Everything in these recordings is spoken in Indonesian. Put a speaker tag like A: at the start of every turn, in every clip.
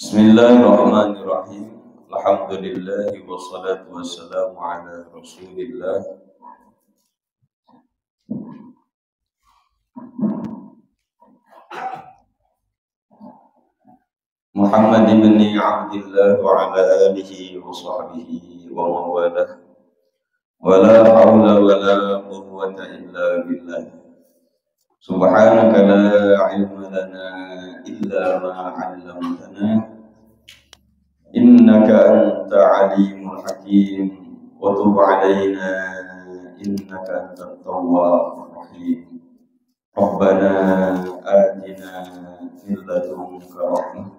A: Bismillahirrahmanirrahim. Alhamdulillah wassalatu wassalamu ala Rasulillah Muhammad ibn Abdillah wa ala alihi wa sahbihi wa mawalah. Wa la hawla wa la quwwata illa billah. Subhanaka la ilma lana illa ma 'allamtana. Innaka anta alimul hakim wa tub 'alaina innaka antat tawwabur rahim. Rabbana atina min ladunka rahmah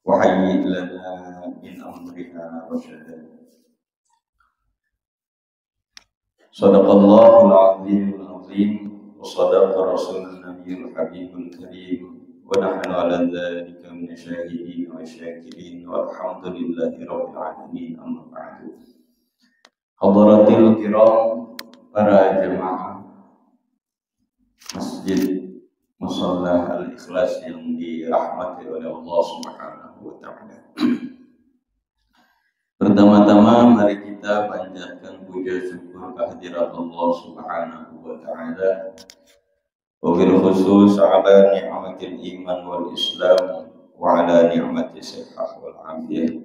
A: wa hayyi' lana min amrina rasyada. Shadaqallahul 'azimul 'azim wa shadaqa rasulun nabiyul habibul karim wa nahnu 'ala dzalika minasyahidin wa syakirin walhamdulillahi rabbil alamin. Amma ba'du. Hadaratil kiram, para jemaah Masjid Musalla Al-Ikhlas yang dirahmati oleh Allah Subhanahu wa taala. Pertama-tama mari kita panjatkan puja syukur kehadirat Allah Subhanahu wa taala. Wabil khusus ala ni'matil iman wal islam wa ala ni'mati sihah wal afiyah,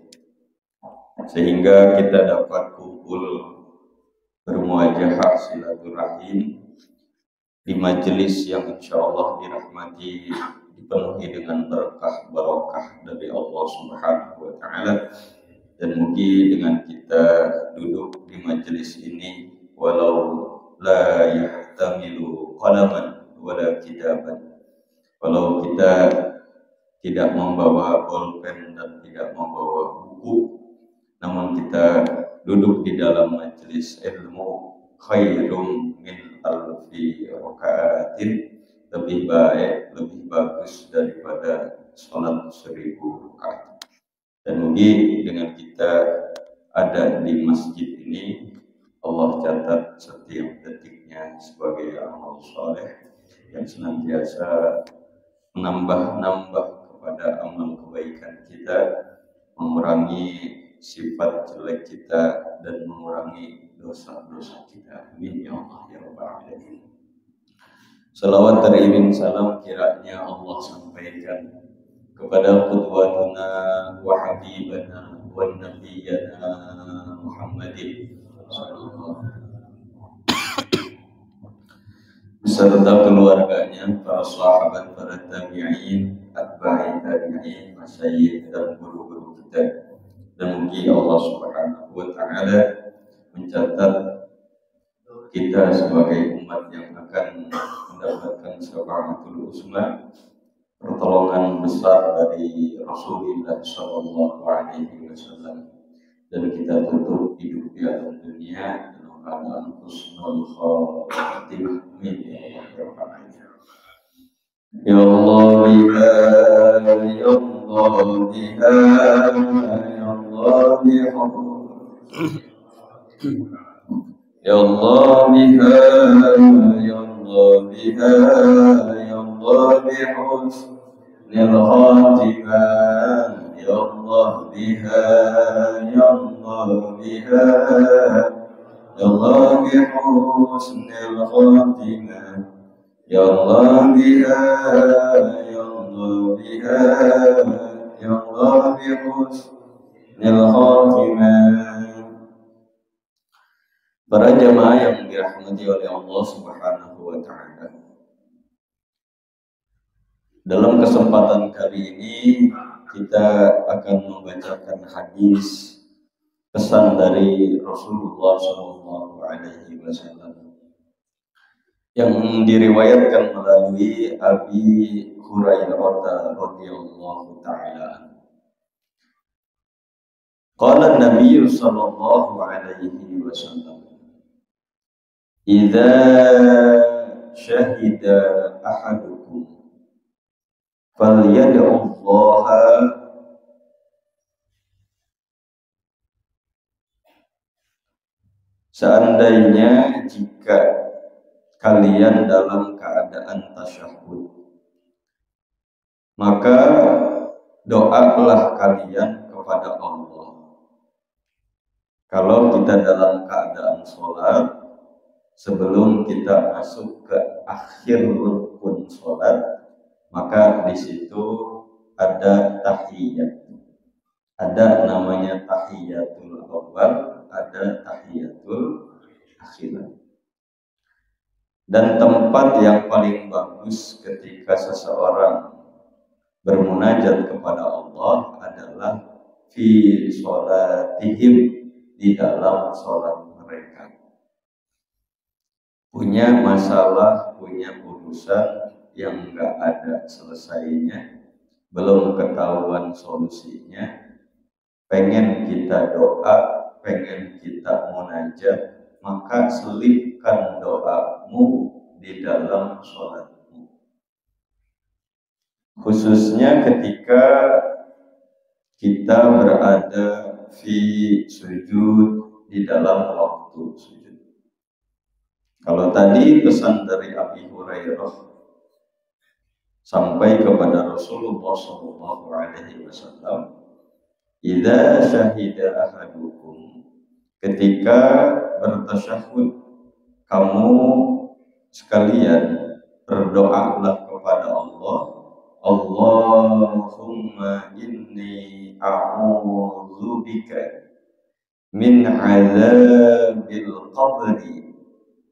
A: sehingga kita dapat kumpul bermuajahah silaturahim di majelis yang insyaallah dirahmati, dipenuhi dengan berkah barokah dari Allah Subhanahu wa taala. Dan mungkin dengan kita duduk di majelis ini walau la yahtamilu qalaman wala kitaban, walau kita tidak membawa bolpen dan tidak membawa buku, namun kita duduk di dalam majelis ilmu khairum min alfi rakaatin, lebih baik, lebih bagus daripada salat 1000 rakaat. Dan mungkin dengan kita ada di masjid ini, Allah catat setiap detiknya sebagai amal soleh yang senantiasa menambah kepada amal kebaikan kita, mengurangi sifat jelek kita dan mengurangi dosa-dosa kita. Amin ya Allah ya Rabbal alamin. Salawat teriring salam kiranya Allah sampaikan kepada qudwatuna wa habibana wa nabiyyana Muhammadin sallallahu beserta keluarganya, para sahabat, para tabi'in, atba'i tabi'in, masyayikh dan guru-guru kita. Dan mungkin Allah Subhanahu wa taala mencatat kita sebagai umat yang akan mendapatkan syafaatul uzma, pertolongan besar dari Rasulullah sallallahu alaihi wasallam, dan kita tutup hidup di alam dunia dalam keadaan husnul khatimah. Amin ya rabbal alamin. Ya Allah biha ya Allah biha ya Allah biha ya Allah biha ya Allah biha ya Allah bihusn الخاتمة يا الله بها يا الله بها يا الله بحسن الخاتمة يا الله بها يا الله بها يا الله بحسن الخاتمة. Para jamaah yang dirahmati oleh Allah Subhanahu wa taala, dalam kesempatan kali ini kita akan membacakan hadis pesan dari Rasulullah Shallallahu Alaihi Wasallam yang diriwayatkan melalui Abi Hurairah radhiyallahu taala. Qala Nabi Shallallahu Alaihi Wasallam, "Idza syahida ahadukum falyad'ullaha seandainya jika kalian dalam keadaan tasyahud, maka doalah kalian kepada Allah. Kalau kita dalam keadaan sholat, sebelum kita masuk ke akhir rukun sholat, maka di situ ada tahiyat. Ada namanya tahiyatul awal, ada tahiyatul akhir. Dan tempat yang paling bagus ketika seseorang bermunajat kepada Allah adalah fi sholatihim, di dalam sholat mereka. Punya masalah, punya urusan yang enggak ada selesainya, belum ketahuan solusinya, pengen kita doa, pengen kita munajat, maka selipkan doamu di dalam sholatmu. Khususnya ketika kita berada fi sujud, di dalam waktu sujud. Kalau tadi pesan dari Abi Hurairah sampai kepada Rasulullah SAW, idza syahida ahadukum, ketika bertasyahud kamu sekalian berdoalah kepada Allah, Allahumma inni a'udzubika min azabil qabri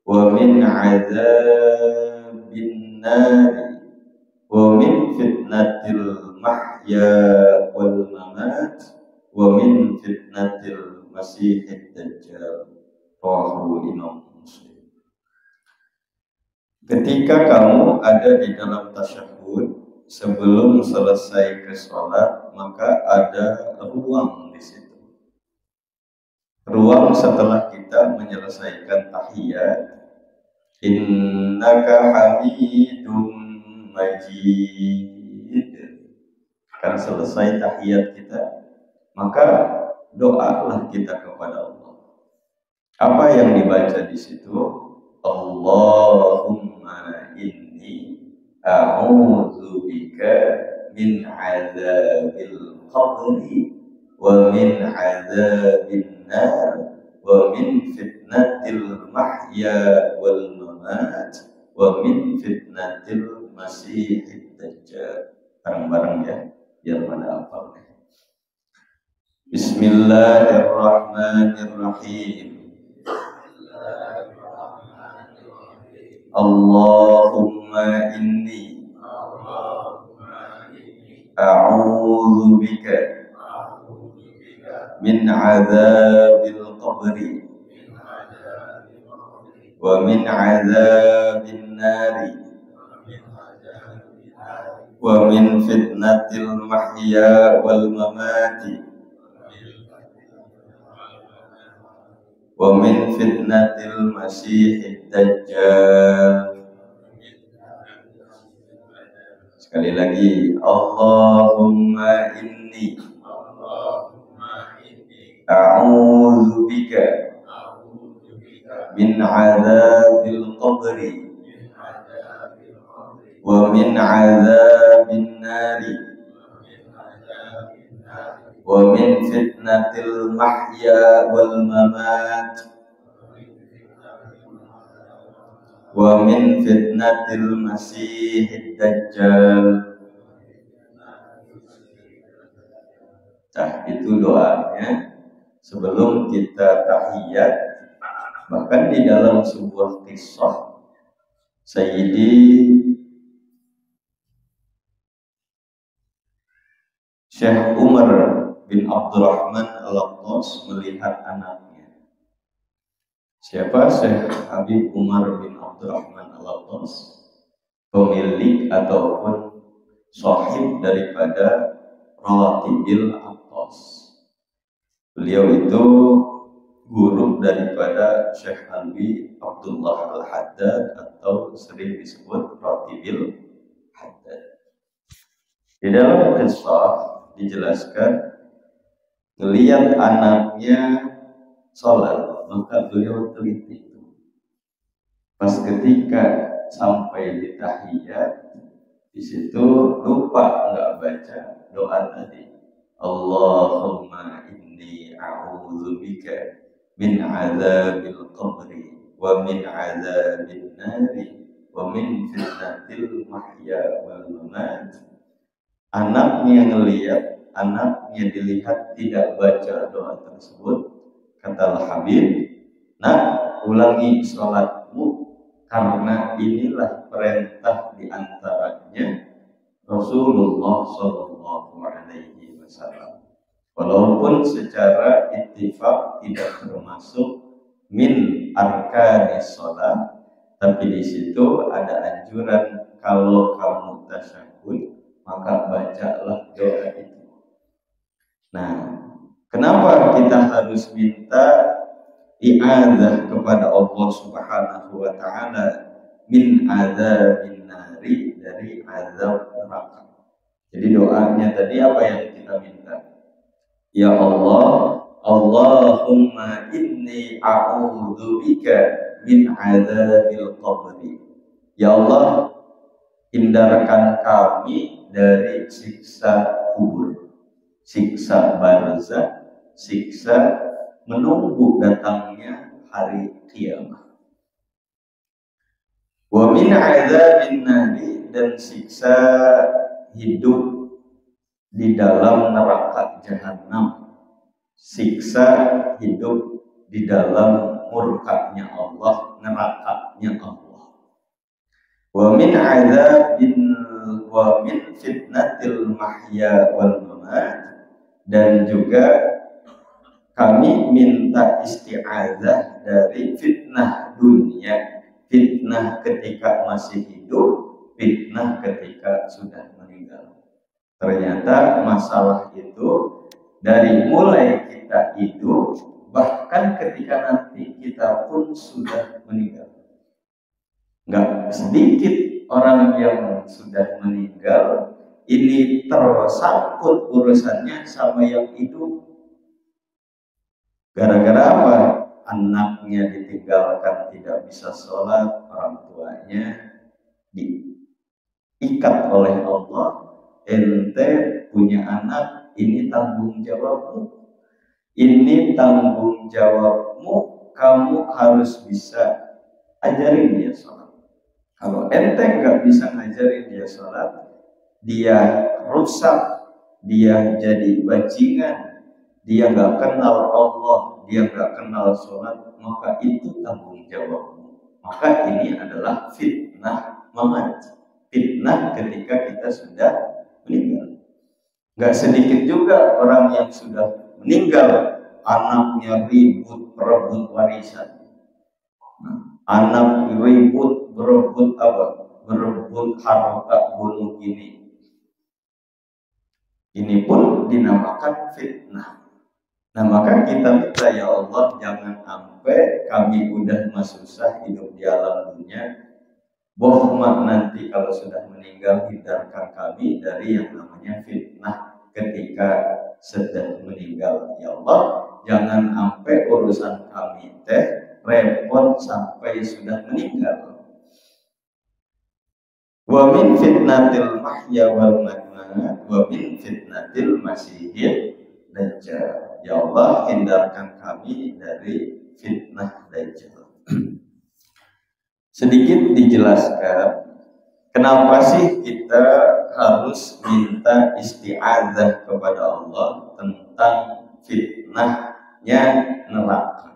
A: wa min azabin nari wa min fitnatil mahya wal mamat wa min fitnatil masihid dajjal. Rawahu Imam Muslim. Ketika kamu ada di dalam tasyahud, sebelum selesai ke sholat, maka ada ruang di situ. Ruang setelah kita menyelesaikan tahiyat, innaka hamidum majid, kan selesai tahiyat kita, maka doalah kita kepada Allah. Apa yang dibaca di situ? Allahumma inni a'udzubika min azabil qabri wa min azabin nar wa min fitnatil mahya wal mamat wa min fitnatil masihid dajjal. Bareng-bareng ya, biar pada hafal. Bismillahirrahmanirrahim. Allahumma inni a'udzu bika min azabil qabri wa min azabin nari wa min fitnatil mahya wal mamati wa min fitnatil masihid dajjal. Sekali lagi, Allahumma inni a'udzu bika min azabil qabri wa min azabin nari wa min fitnatil mahya wal mamat wa min fitnatil masihid dajjal. Nah, itu doanya sebelum kita tahiyat. Bahkan di dalam sebuah kisah, Sayyidi Syekh Umar bin Abdurrahman Al-Attas melihat anaknya. Siapa? Syekh Habib Umar bin Abdurrahman Al-Attas, pemilik ataupun sahib daripada Rawatibil Attas. Beliau itu guru daripada Syekh Alwi Abdullah Al-Haddad, atau sering disebut Ratibil Haddad. Di dalam kisah dijelaskan, melihat anaknya sholat, maka beliau teliti. Pas ketika sampai di tahiyat, di situ lupa nggak baca doa tadi. Allahumma inni a'udzubika min adzabil qabri wa min adzabil nari wa min fitnatil mahya wal mamat. Anaknya ngelihat, anaknya dilihat tidak baca doa tersebut, kata Habib, nak, ulangi sholatmu, karena inilah perintah diantaranya Rasulullah Shallallahu Alaihi Wasallam. Walaupun secara ittifaq tidak termasuk min arkanis sholat, tapi di situ ada anjuran kalau kamu tasyahud maka bacalah doa itu. Nah, kenapa kita harus minta i'adzah kepada Allah Subhanahu wa taala min adzabin nari, dari azab neraka. Jadi doanya tadi apa yang kita minta? Ya Allah, Allahumma inni a'udzubika min adzabil qabri. Ya Allah, hindarkan kami dari siksa kubur, siksa barzakh, siksa menunggu datangnya hari kiamat. Wa min adzabin nari, dan siksa hidup di dalam neraka jahanam, siksa hidup di dalam murkanya Allah, nerakanya Allah. Wa min fitnatil mahya wal mamat, dan juga kami minta isti'adzah dari fitnah dunia, fitnah ketika masih hidup, fitnah ketika sudah meninggal. Ternyata masalah itu dari mulai kita hidup, bahkan ketika nanti kita pun sudah meninggal. Nggak sedikit orang yang sudah meninggal ini tersangkut urusannya sama yang hidup. Gara-gara apa? Anaknya ditinggalkan tidak bisa sholat, orang tuanya diikat oleh Allah. Ente punya anak, ini tanggung jawabmu. Ini tanggung jawabmu, kamu harus bisa ajarin dia sholat. Kalau ente nggak bisa ngajarin dia sholat, dia rusak, dia jadi bajingan, dia nggak kenal Allah, dia nggak kenal sholat, maka itu tanggung jawabmu. Maka ini adalah fitnah mamat, fitnah ketika kita sudah meninggal. Nggak sedikit juga orang yang sudah meninggal, anaknya ribut berebut warisan. Anak ribut berebut apa? Berebut harta bunuh ini. Ini pun dinamakan fitnah. Nah, maka kita minta, ya Allah, jangan sampai kami udah susah hidup di alam dunia, bohmat nanti kalau sudah meninggal, hindarkan kami dari yang namanya fitnah ketika sedang meninggal. Ya Allah, jangan sampai urusan kami repot sampai sudah meninggal. Wa min fitnatil mahya wal mamat wa min fitnatil masiihid dajjal. Ya Allah, hindarkan kami dari fitnah dajjal. Sedikit dijelaskan kenapa sih kita harus minta isti'adzah kepada Allah tentang fitnahnya neraka.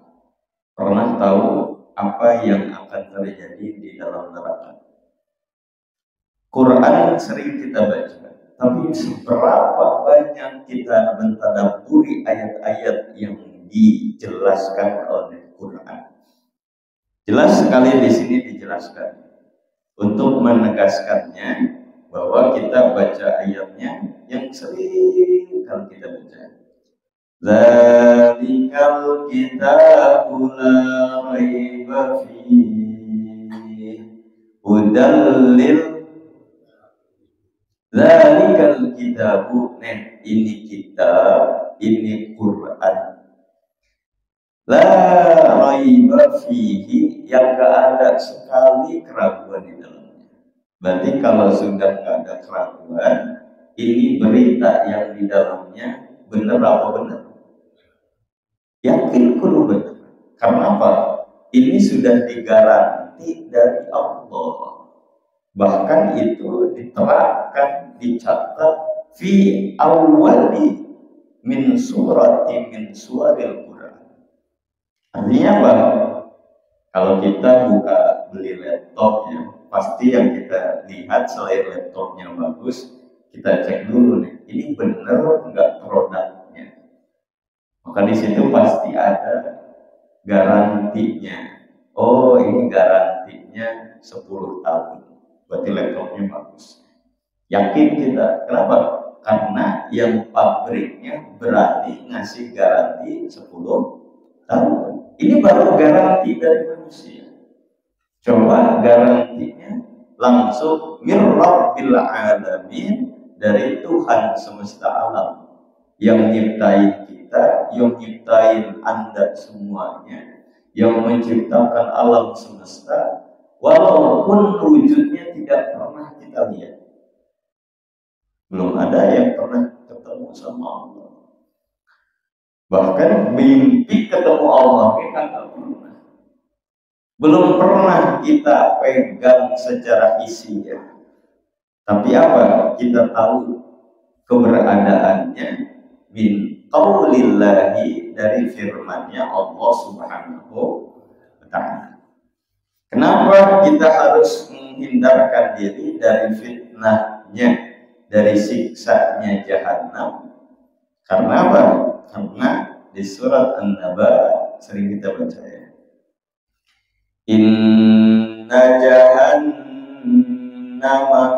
A: Pernah tahu apa yang akan terjadi di dalam neraka? Quran sering kita baca, tapi seberapa banyak kita mentadabburi ayat-ayat yang dijelaskan oleh Quran? Jelas sekali di sini dijelaskan untuk menegaskannya bahwa kita baca ayatnya yang sering kalau kita baca. Zalikal kitabu la raiba fihi hudal lil. Zalikal kitabu, ini kitab, ini Quran. La raiba fihi, yang gak ada sekali keraguan di dalamnya. Berarti kalau sudah gak ada keraguan, ini berita berita yang di dalamnya benar apa benar? Yakin kudu benar. Karena apa? Ini sudah digaranti dari Allah. Bahkan itu diterapkan, dicatat fi awwali min surati min suaril Quran. Artinya apa? Kalau kita buka beli laptop ya, pasti yang kita lihat selain laptopnya bagus, kita cek dulu nih, ini benar nggak produknya. Maka di situ pasti ada garantinya. Oh, ini garantinya 10 tahun. Berarti laptopnya bagus. Yakin kita. Kenapa? Karena yang pabriknya berani ngasih garansi 10 tahun. Ini baru garansi dari manusia. Coba garansinya langsung min rabbil alamin, dari Tuhan semesta alam yang nyiptain kita, yang nyiptain Anda semuanya, yang menciptakan alam semesta, walaupun wujudnya tidak pernah kita lihat. Belum ada yang pernah ketemu sama Allah. Bahkan mimpi ketemu Allah kita nggak pernah. Belum pernah kita pegang secara isinya. Tapi apa? Kita tahu keberadaannya min qaulillahi, dari firman-Nya Allah Subhanahu wa ta'ala. Kenapa kita harus menghindarkan diri dari fitnahnya, dari siksanya Jahannam? Karena apa? Karena di surat An-Naba sering kita baca ya. Inna jahannama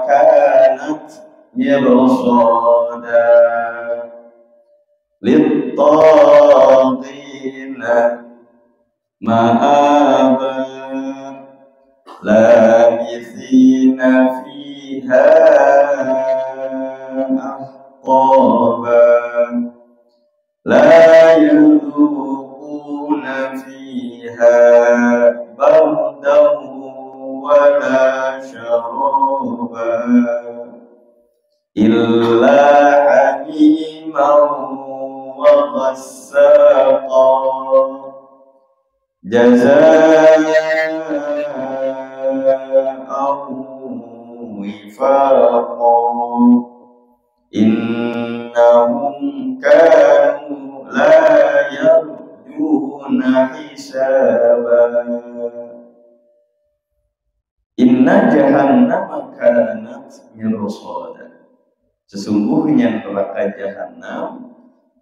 A: kanat mirsada lit-taghina ma'aba labithina fiha ahqaba la yadhuquna fiha bardan wala syaraba illa hamiman wa ghassaqa jazaa'an wifaqa innahum kanu la yarjuna hisaba. Inna jahannama kanat mirsada. Sesungguhnya neraka Jahannam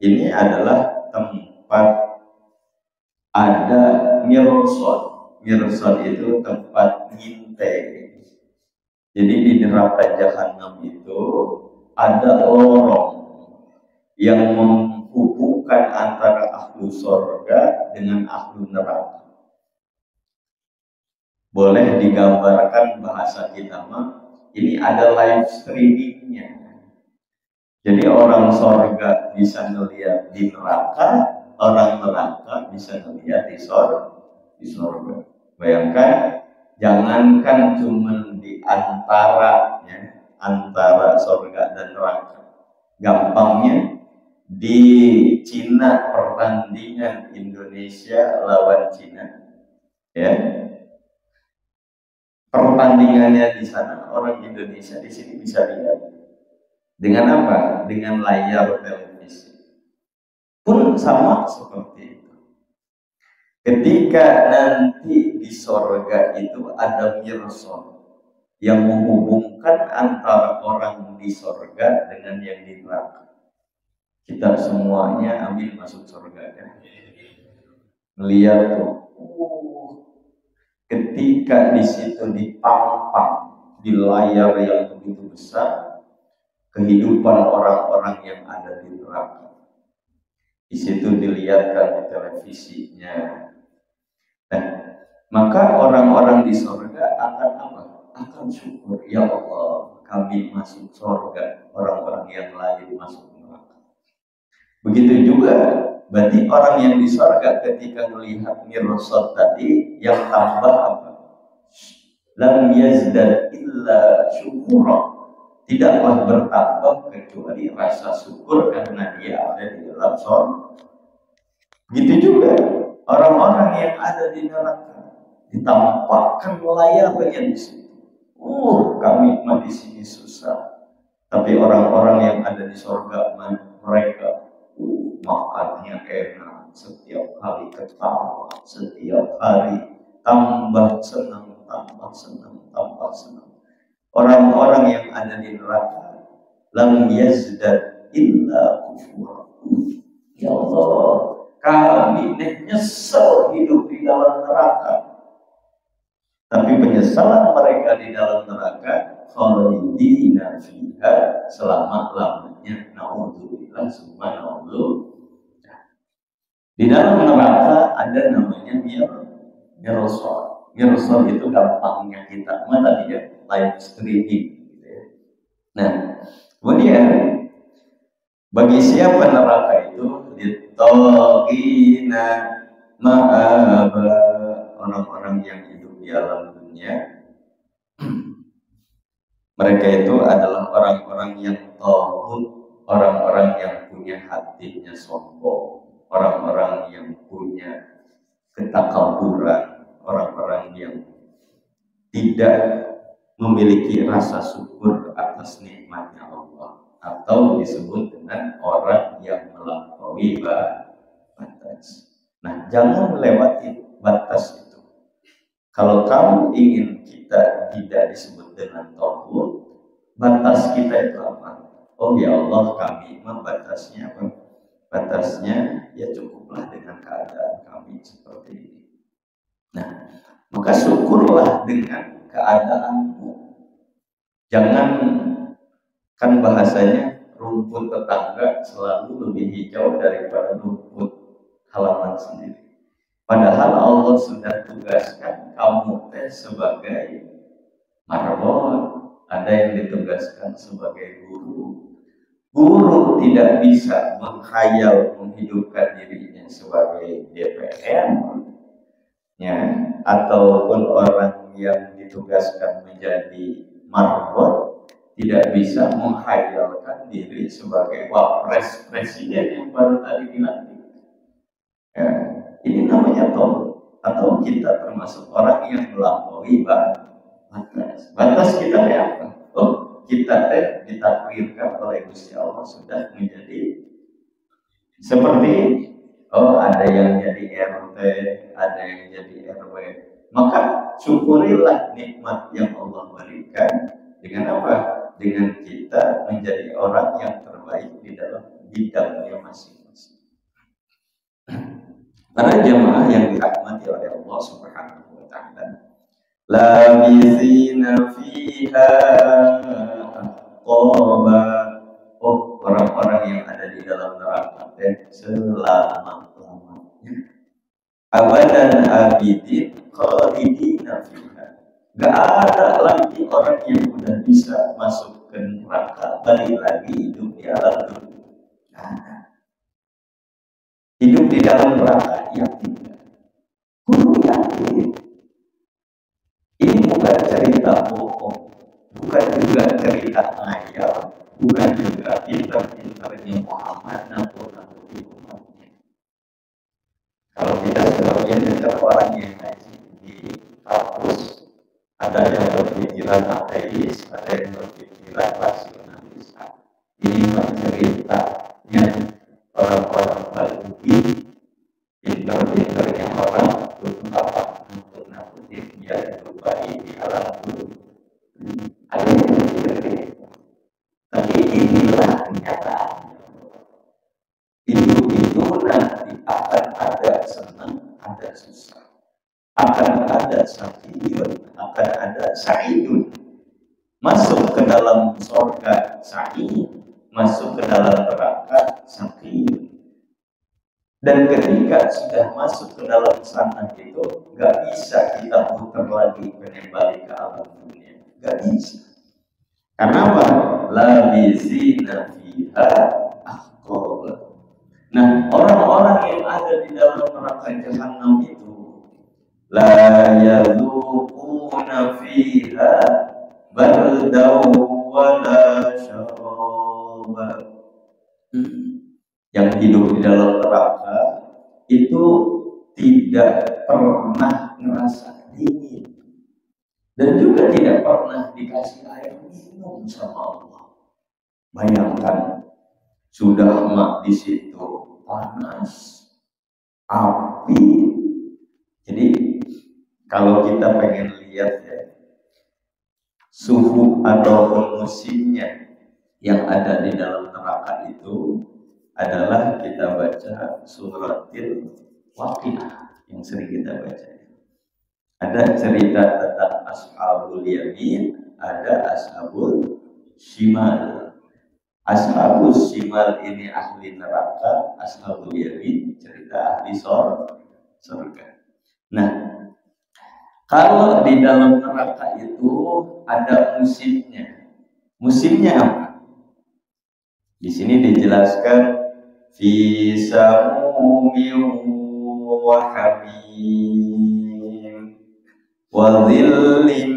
A: ini adalah tempat ada mirsad. Mirsad itu tempat ngintai. Jadi di neraka Jahannam itu ada lorong yang menghubungkan antara ahlu surga dengan ahlu neraka. Boleh digambarkan bahasa kita mah, ini ada live streamingnya. Jadi orang surga bisa ngelihat di neraka, orang neraka bisa ngelihat di surga. Bayangkan, jangankan cuma di antaranya, antara surga dan neraka. Gampangnya di Cina, pertandingan Indonesia lawan Cina, ya. Pertandingannya di sana, orang Indonesia di sini bisa lihat. Dengan apa? Dengan layar televisi. Pun sama seperti itu. Ketika nanti di sorga itu ada mirsad yang menghubungkan antara orang di sorga dengan yang di neraka. Kita semuanya ambil masuk sorga kan? Melihat tuh. Ketika di situ dipampang di layar yang begitu besar kehidupan orang-orang yang ada di neraka, di situ dilihatkan di televisinya. Nah, maka orang-orang di surga akan apa? Akan syukur, ya Allah, kami masuk surga, orang-orang yang lain masuk neraka. Begitu juga. Berarti orang yang di surga ketika melihat mirsad tadi yang tambah apa? Lam yazdad illa syukura. tidaklah bertambah kecuali rasa syukur karena dia ada di dalam surga. Begitu juga orang-orang yang ada di neraka ditampakkan layarnya di situ. Kami mah di sini susah. Tapi orang-orang yang ada di surga mereka makannya enak, setiap hari ketawa, setiap hari tambah senang, tambah senang, tambah senang. Orang-orang yang ada di neraka lam yazdad illa kufur. Ya Allah, kami nyesel hidup di dalam neraka. Tapi penyesalan mereka di dalam neraka khalidina fiha, selama-lamanya. Naudzubillah summa naudzubillah. Di dalam neraka ada namanya mirsad. Mirsad itu gampangnya kita tadi ya, live streaming gitu ya. Nah, kemudian bagi siapa neraka itu ditogina ma'aba, orang-orang yang hidup di alam dunia, mereka itu adalah orang-orang yang taghut, orang-orang yang punya hatinya sombong, orang-orang yang punya ketakaburan, orang-orang yang tidak memiliki rasa syukur atas nikmatnya Allah, atau disebut dengan orang yang melampaui batas. Nah, jangan melewati batas itu. Kalau kamu ingin kita tidak disebut dengan taghut, batas kita itu apa? Oh ya Allah, kami batasnya apa? Batasnya ya cukuplah dengan keadaan kami seperti ini. Nah, maka syukurlah dengan keadaanmu. Jangan, kan bahasanya rumput tetangga selalu lebih hijau daripada rumput halaman sendiri. Padahal Allah sudah tugaskan kamu sebagai marbot, ada yang ditugaskan sebagai guru. Guru tidak bisa menghayal menghidupkan dirinya sebagai DPR, ya, ataupun orang yang ditugaskan menjadi marbot tidak bisa menghayalkan diri sebagai wapres presiden yang baru tadi dilantik. Ya, ini namanya taghut, atau kita termasuk orang yang melampaui batas. Batas kita apa? Oh, kita ditakdirkan oleh Gusti Allah sudah menjadi seperti ada yang jadi RT, ada yang jadi RW. Maka syukurilah nikmat yang Allah berikan dengan apa? Dengan kita menjadi orang yang terbaik di dalam bidangnya masing-masing. Para jamaah yang dirahmati oleh Allah Subhanahu wa taala, labithina fiha aqaba. Oh, orang-orang yang ada di dalam neraka selama-lamanya, abadan abidin khalidina fiha. Gak ada lagi orang yang udah bisa masuk ke neraka balik lagi hidup di alam dunia. Hidup di dalam neraka yang tidak. Kudu yakin. Ini bukan cerita bohong, bukan juga cerita ngayal, bukan juga pintar-pintarnya Muhammad nakut-nakuti umatnya. Kalau kita sebagian dari orang yang ngaji di kampus, ada yang berpikiran ateis, ada yang berpikiran rasionalis. Ini ceritanya orang-orang Balugi, pintar-pintarnya orang nakut-nakuti dia terbaik di alam dunia. Ada yang berpikir, tapi inilah kenyataannya. Hidup itu nanti akan ada senang, ada susah, akan ada sakiyun, akan ada sa'idun. Masuk ke dalam surga sa'id, masuk ke dalam neraka sakiyun. Dan ketika sudah masuk ke dalam sana itu, gak bisa kita putar lagi kembali ke alam dunia, gak bisa. Karena apa? Labithina fiha ahqaba. Nah, orang-orang yang ada di dalam neraka Jahannam itu la yadzuquna fiha bardaw wala syaraba. Yang hidup di dalam neraka itu tidak pernah ngerasa dingin dan juga tidak pernah dikasih air minum sama Allah. Bayangkan, sudah mak di situ panas, api. Jadi kalau kita pengen lihat ya, suhu ataupun musimnya yang ada di dalam neraka itu adalah kita baca suratil Waqiah yang sering kita baca. Ada cerita tentang ashabul yamin, ada ashabul shimal. Ashabul shimal ini ahli neraka, ashabul yamin cerita ahli surga. Nah, kalau di dalam neraka itu ada musimnya. Musimnya apa? Di sini dijelaskan fi samumin wa hamim wa dhillin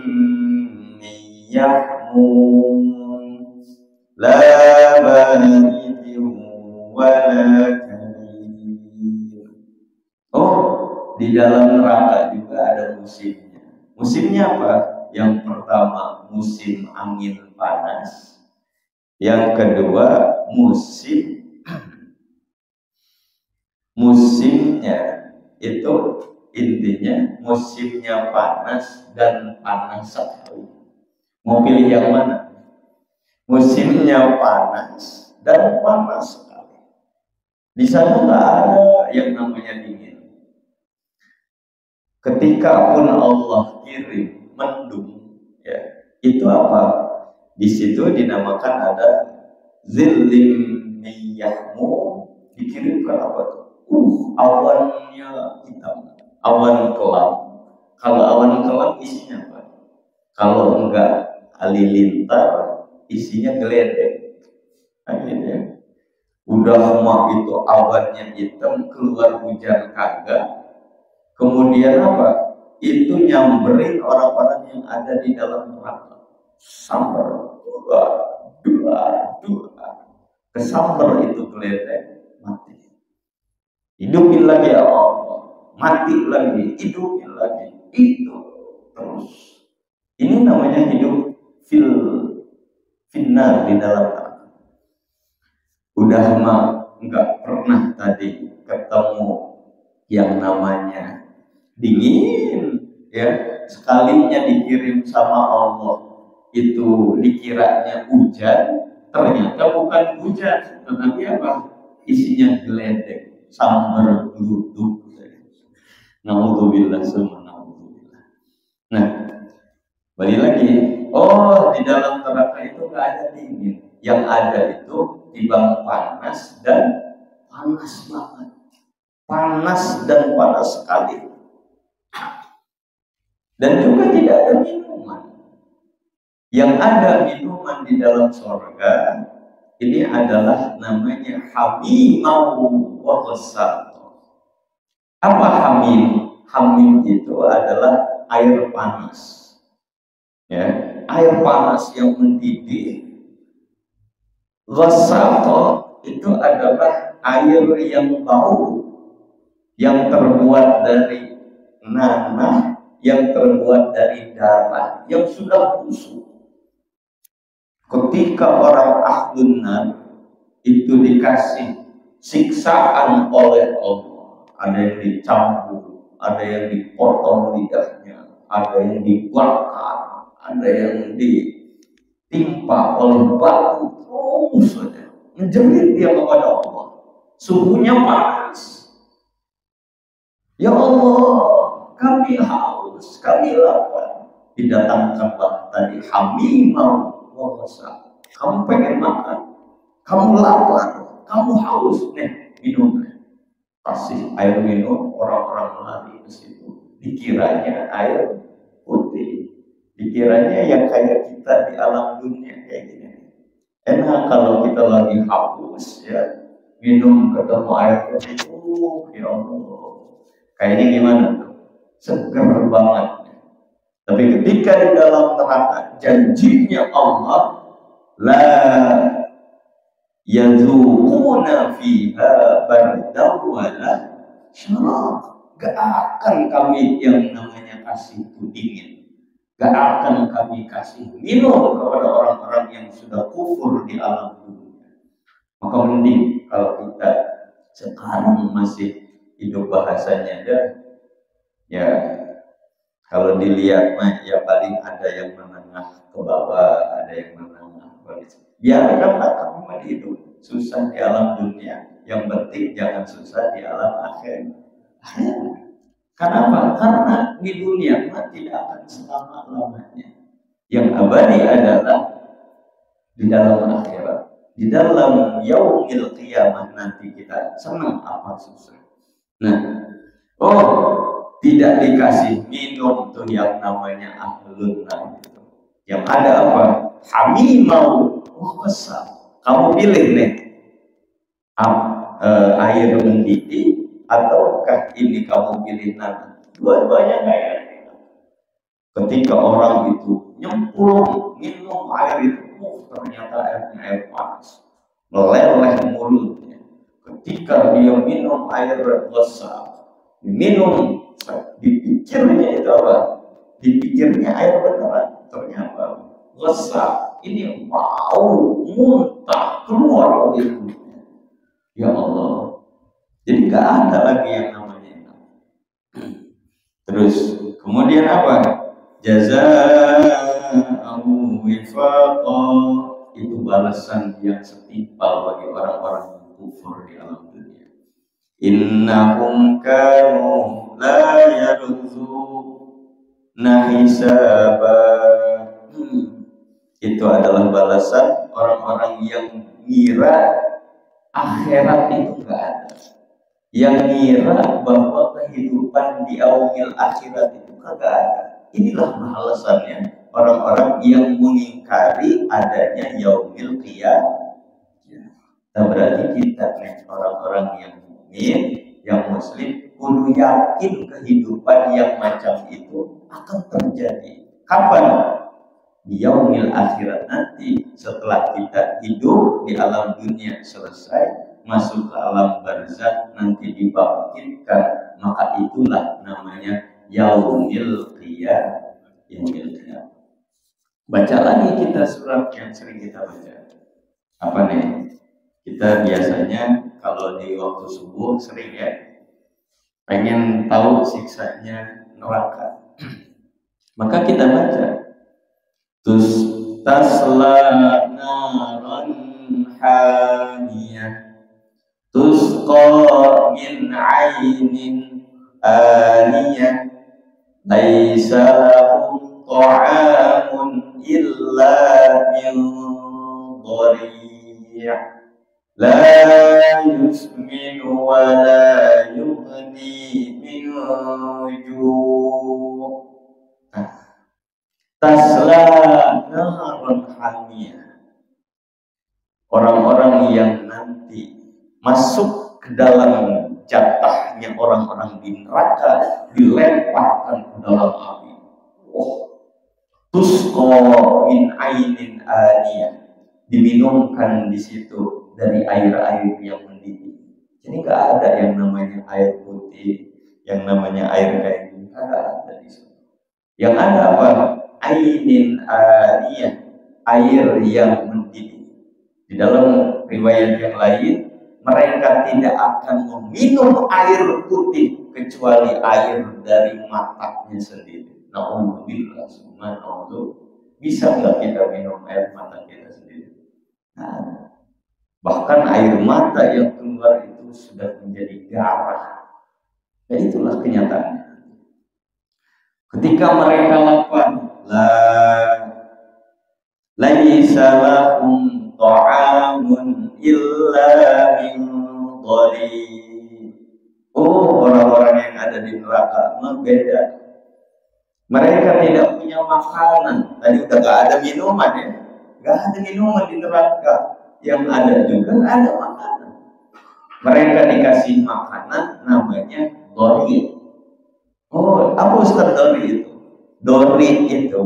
A: min yahmum la baridin wa la karim. Oh, di dalam neraka juga ada musimnya. Musimnya apa? Yang pertama musim angin panas, yang kedua musimnya itu intinya musimnya panas dan panas sekali. Mau pilih yang mana? Musimnya panas dan panas sekali. Di sana nggak ada yang namanya dingin. Ketika pun Allah kirim mendung, ya, itu apa? Di situ dinamakan ada zillim miyahmu, dikirimkan apa tuh? Awannya hitam, awan kelam. Kalau awan kelam isinya apa? Kalau enggak halilintar, isinya geledek. Akhirnya udah mah itu awannya hitam, keluar hujan kagak. Kemudian apa? Itu nyamberin orang-orang yang ada di dalam neraka. Sambar, dua. Kesambar itu geledek, mati. Hidupin lagi ya Allah, mati lagi, hidupin lagi. Itu terus. Ini namanya hidup finnar di dalam neraka. Udah mah nggak pernah tadi ketemu yang namanya dingin, ya. Sekalinya dikirim sama Allah itu dikiranya hujan, ternyata bukan hujan, tetapi apa? Isinya geledek, sambar geluduk. Naudzubillah summa naudzubillah. Nah, balik lagi. Oh, di dalam neraka itu nggak ada dingin. Yang ada itu timbang panas dan panas banget. Panas dan panas sekali. Dan juga tidak ada minuman. Yang ada minuman di dalam surga ini adalah namanya hamimau wa ghasaq. Apa hamim? Hamim itu adalah air panas. Ya, air panas yang mendidih. Ghasaq itu adalah air yang bau, yang terbuat dari nanah, yang terbuat dari darah, yang sudah busuk. Ketika orang ahlun nar itu dikasih siksaan oleh Allah, ada yang dicambuk, ada yang dipotong lidahnya, ada yang dibakar, ada yang ditimpa oleh batu, terus saja menjerit dia kepada Allah. Suhunya panas. Ya Allah, kami haus, kami lapar. Didatangkanlah tadi hamimau wa ghasaq. Kamu pengen makan, kamu lapar, kamu haus, nih minum. Kasih air minum, orang-orang lari ke situ. Dikiranya air putih, dikiranya yang kayak kita di alam dunia kayak gini. Enak kalau kita lagi haus, ya, minum ketemu air putih, ya Allah, kayaknya gimana tuh? Seger banget. Tapi ketika di dalam neraka, janjinya Allah, la yadzuquna fiha bardan wala syarab. Gak akan kami yang namanya kasih itu dingin, gak akan kami kasih minum kepada orang-orang yang sudah kufur di alam dunia. Maka mending kalau kita sekarang masih hidup bahasanya ada, ya kalau dilihat mah ya paling ada yang menengah ke bawah, ada yang menengah ke bawah. Biarkanlah kamu mah hidup susah di alam dunia, yang penting jangan susah di alam akhirat. Kenapa? Karena di dunia mah tidak akan selama-lamanya. Yang abadi adalah di dalam akhirat. Di dalam yaumil qiyamah nanti kita senang apa susah. Nah, tidak dikasih minum tuh yang namanya ahlun nar. Yang ada apa? Hamimau besar. Kamu pilih nih, air mendidih ataukah ini kamu pilih nanti? Dua-duanya kayak ketika orang itu nyemplung minum air itu, ternyata airnya air panas, meleleh mulutnya. Ketika dia minum air besar, minum, dipikirnya itu apa? Dipikirnya air beneran, ternyata besar. Ini mau muntah keluar itu. Ya Allah. Jadi gak ada lagi yang namanya itu. Terus kemudian apa? Jazaa'u wifaqa, itu balasan yang setimpal bagi orang-orang yang kufur di alam dunia. Innahum kanu la yarjuna hisaba. Itu adalah balasan orang-orang yang ngira akhirat itu gak ada, yang ngira bahwa kehidupan di yaumil akhirat itu kagak ada. Inilah balasannya orang-orang yang mengingkari adanya yaumil qiyamah. Nah, berarti kita nih orang-orang yang mukmin, yang muslim, kudu yakin kehidupan yang macam itu akan terjadi. Kapan? Di yaumil akhirat nanti, setelah kita hidup di alam dunia selesai, masuk ke alam barzakh, nanti dibangkitkan, maka itulah namanya yaumil qiyamah. Baca lagi kita surat yang sering kita baca. Apa nih? Kita biasanya kalau di waktu subuh sering ya, pengen tahu siksanya neraka. Maka kita baca, tasla naran hamiyah tusqa min ainin aniyah laisa lahum ta'amun illa min dhari' la yusminu wa la yughni min ju'. Tasla naran hamiyah, orang-orang yang nanti masuk ke dalam jatahnya orang-orang di neraka, dilemparkan ke dalam api. Tusqa min ainin aniyah, diminumkan di situ dari air-air yang mendidih. Jadi nggak ada yang namanya air putih, yang namanya air kayak gini, nggak ada di situ. Yang ada apa? Ainin aniyah, air yang mendidih. Di dalam riwayat yang lain, mereka tidak akan meminum air putih kecuali air dari matanya sendiri. Na'udzubillah, subhanallah. Bisa nggak kita minum air mata kita sendiri? Nah, bahkan air mata yang keluar itu sudah menjadi darah. Dan itulah kenyataannya. Ketika mereka lapar, laisa lahum ta'amun illa min dhari. Orang-orang yang ada di neraka beda. Mereka tidak punya makanan. Tadi udah gak ada minuman ya. Gak ada minuman di neraka. Yang ada juga gak ada makanan. Mereka dikasih makanan namanya dhari. Apa Ustaz dhari itu? Dhari itu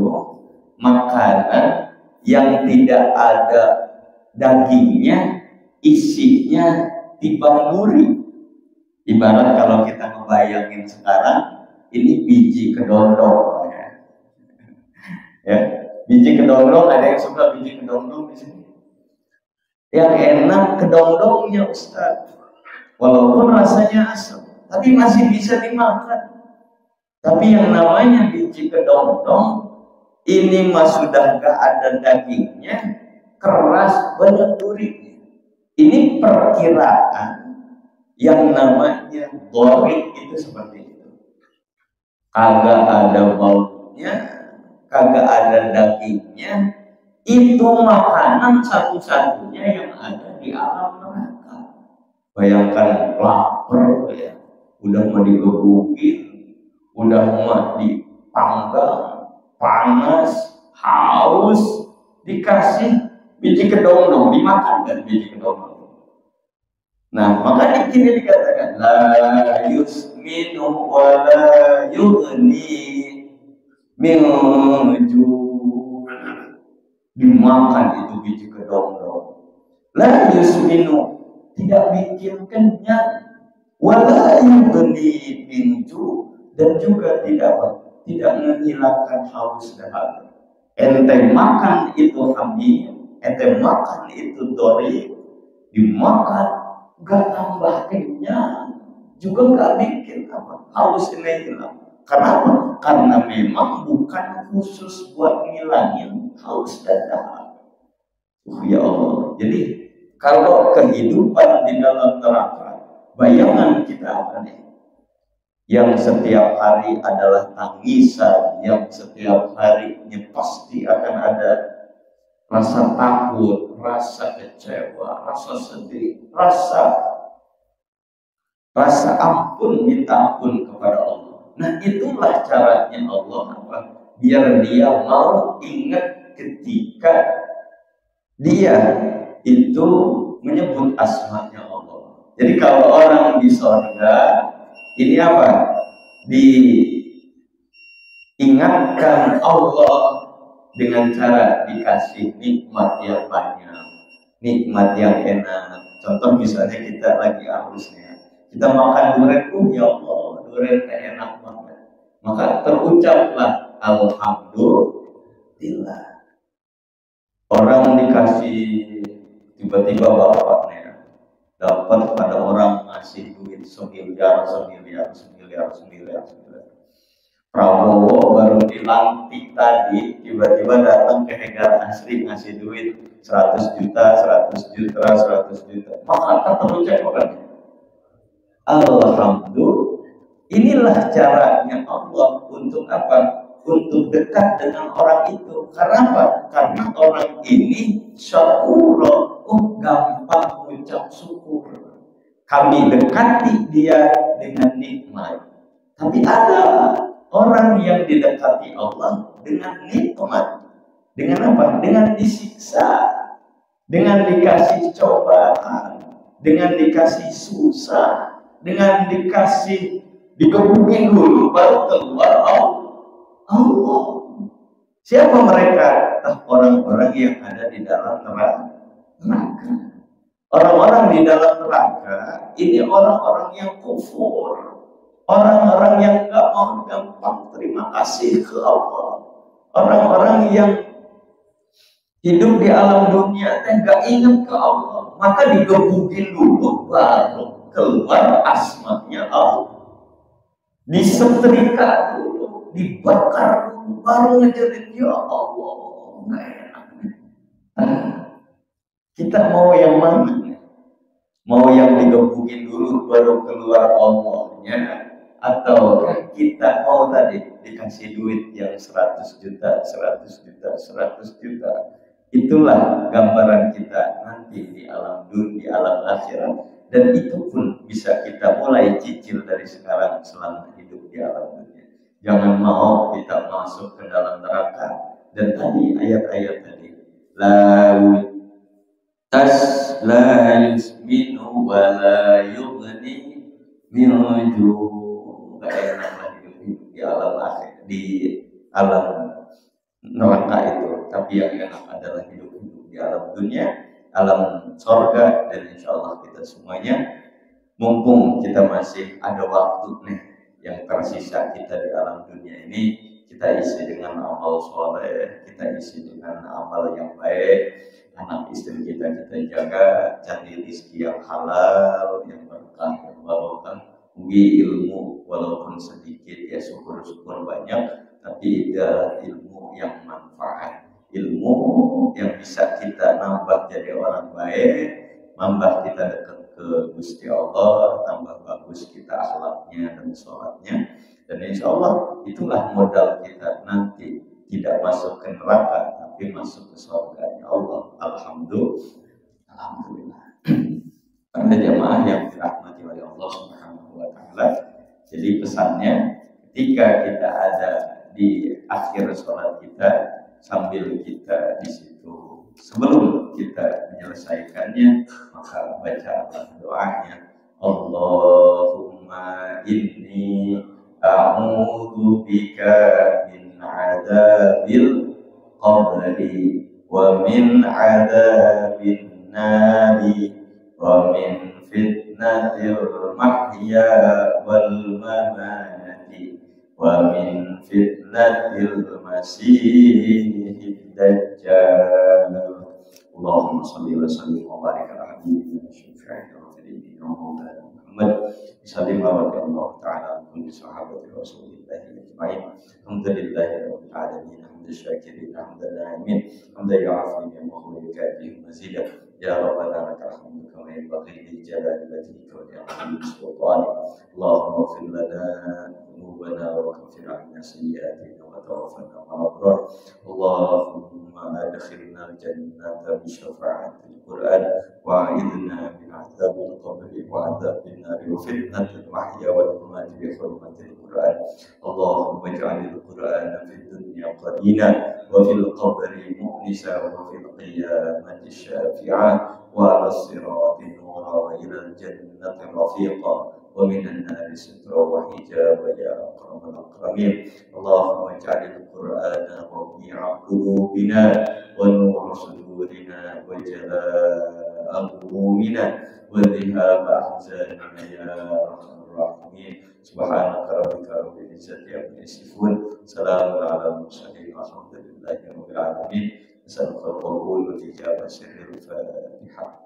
A: makanan yang tidak ada dagingnya, isinya timbang duri. Ibarat kalau kita ngebayangin sekarang, ini biji kedondong ya. Biji kedondong, ada yang suka biji kedondong di sini. Yang enak kedondongnya Ustaz, walaupun rasanya asam, tapi masih bisa dimakan. Tapi yang namanya biji kedondong ini mah sudah gak ada dagingnya, keras, banyak durinya. Ini perkiraan yang namanya dorik itu seperti itu. Kagak ada baunya, kagak ada dagingnya. Itu makanan satu-satunya yang ada di alam neraka. Bayangkan lapar ya, udah mau digebukin, udah mau dipanggang, panas, haus, dikasih biji kedondong, dimakan kan biji kedondong. Nah, maka di sini dikatakan la yusminu wa la yughni min ju'. Dimakan itu biji kedondong. La yusminu, tidak bikin kenyang, wa la yughni min ju', dan juga tidak menghilangkan haus dahaga. Ente makan itu hamil, ente makan itu dori, dimakan gak tambah kenyang, juga gak bikin haus ini hilang. Kenapa? Karena memang bukan khusus buat ngilangin haus dan dahaga. Ya Allah. Jadi kalau kehidupan di dalam neraka, bayangan kita apa nih? Yang setiap hari adalah tangisan, yang setiap harinya pasti akan ada rasa takut, rasa kecewa, rasa sedih, rasa ampun, minta ampun kepada Allah. Nah, itulah caranya Allah biar dia mau ingat ketika dia itu menyebut asmanya Allah. Jadi kalau orang di surga ini diingatkan Allah dengan cara dikasih nikmat yang banyak, nikmat yang enak. Contoh misalnya kita lagi hausnya, kita makan durian, ya Allah, durian enak banget. Maka terucaplah alhamdulillah. Orang dikasih, tiba-tiba bapaknya dapat pada orang ngasih duit semiliar. Prabowo baru dilantik tadi, tiba-tiba datang ke Hegar Asri ngasih duit 100 juta. Maka terucapkan alhamdulillah. Inilah caranya Allah untuk apa? Untuk dekat dengan orang itu. Karena apa? Karena orang ini syukur, gampang mengucap syukur. Kami dekati dia dengan nikmat. Tapi ada orang yang didekati Allah dengan nikmat. Dengan apa? Dengan disiksa, dengan dikasih cobaan, dengan dikasih susah, dengan dikasih digebukin dulu baru keluar Allah. Siapa mereka? Orang-orang yang ada di dalam neraka. Orang-orang di dalam neraka ini orang-orang yang kufur, orang-orang yang gak mau gampang terima kasih ke Allah, orang-orang yang hidup di alam dunia gak ingat ke Allah, maka digebukin dulu baru keluar asmanya Allah, disetrika dulu, dibakar dulu, baru ngejerit ya Allah. Nggak enak. Kita mau yang mana? Mau yang digebukin dulu baru keluar Allahnya, atau kita mau tadi dikasih duit yang 100 juta. Itulah gambaran kita nanti di alam dunia, di alam akhirat. Dan itu pun bisa kita mulai cicil dari sekarang selama hidup di alam dunia. Jangan mau kita masuk ke dalam neraka. Dan tadi ayat-ayat tadi, la yusminu wa la yughni min ju'. Gak enak lagi di alam akhir, di alam neraka itu. Tapi yang enak adalah hidup-hidup di alam dunia, alam sorga, dan insya Allah kita semuanya, mumpung kita masih ada waktu nih yang tersisa kita di alam dunia ini, kita isi dengan amal soleh, kita isi dengan amal yang baik, anak istri kita jaga, cari rezeki yang halal, yang berkah, yang barokah, ugi ilmu walaupun sedikit ya syukur-syukur banyak, tapi adalah ilmu yang manfaat, ilmu yang bisa kita nambah jadi orang baik, nambah kita dekat ke Gusti Allah, tambah bagus kita akhlaknya dan sholatnya, dan insya Allah itulah modal kita nanti tidak masuk ke neraka tapi masuk ke surganya Allah. Alhamdulillah. Karena jamaah yang dirahmati oleh Allah Subhanahu wa Ta'ala, jadi pesannya ketika kita ada di akhir sholat kita, sambil kita di situ, sebelum kita menyelesaikannya, maka baca doanya, Allahumma inni a'udzu bika min adzabil qabri wa min adzabin nari wa min fitnatil mahya wal mamati wa min fitnatil masiihid dajjal. Allahumma shalli wa sallim wa barik ala habibina syafi'ina wa nabiyyina Muhammad sallim wa Allah ta'ala kulli sahabati rasulillahi ajma'in. Alhamdulillahi rabbil alamin, hamdan syakirin, hamdan na'imin, hamdan ya'afi bi makhluqatihi mazidah. Ya Rabbana lakal hamdu kama yanbaghi li jalali wajhika wa li 'azimi sultanik. Allahumma ighfir lana dhunubana wa kaffir 'anna sayyi'atina wa tawaffana ma'al abrar. Allahumma adkhilna al-jannata bi syafa'atil Qur'an wa a'idna min 'adzabil qabri wa 'adzabin nari wa fitnatil mahya wal mamati bi hurmatil Qur'an. Allahumma ij'alil Qur'ana fid dunya qarina wa fil qabri mu'nisa wa fil qiyamati syafi'a wa 'ala sirati nura wa ila al-jannati rafiqa wa minan nari sitra wa hijaba ya akramal akramin. Allahumma ij'alil Qur'ana rabi'a qulubina wa nura sudurina wa jalaa humumina wa dhihaba ahzanina ya arhamar rahimin. Subhanaka rabbika rabbil izzati amma yasifun, salamun alal mursalin, walhamdulillahi rabbil alamin. As'alul qabul wa ijabah sirril Fatihah.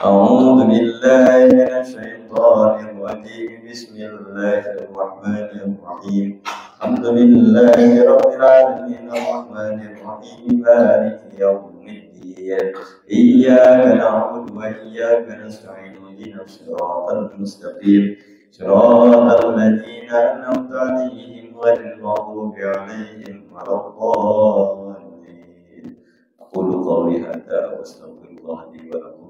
A: A'udzu billahi minasyaitonir rajim. Bismillahir rahmanir rahim. Alhamdulillahi rabbil alamin, arrahmanir rahim, maliki yaumiddin. Iyyaka na'budu wa iyyaka nasta'in, ihdinas siratal mustaqim, siratal ladzina an'amta 'alaihim ghairil maghdubi 'alaihim waladdallin. Aqulu qawli hadza wa astaghfirullah li wa lakum.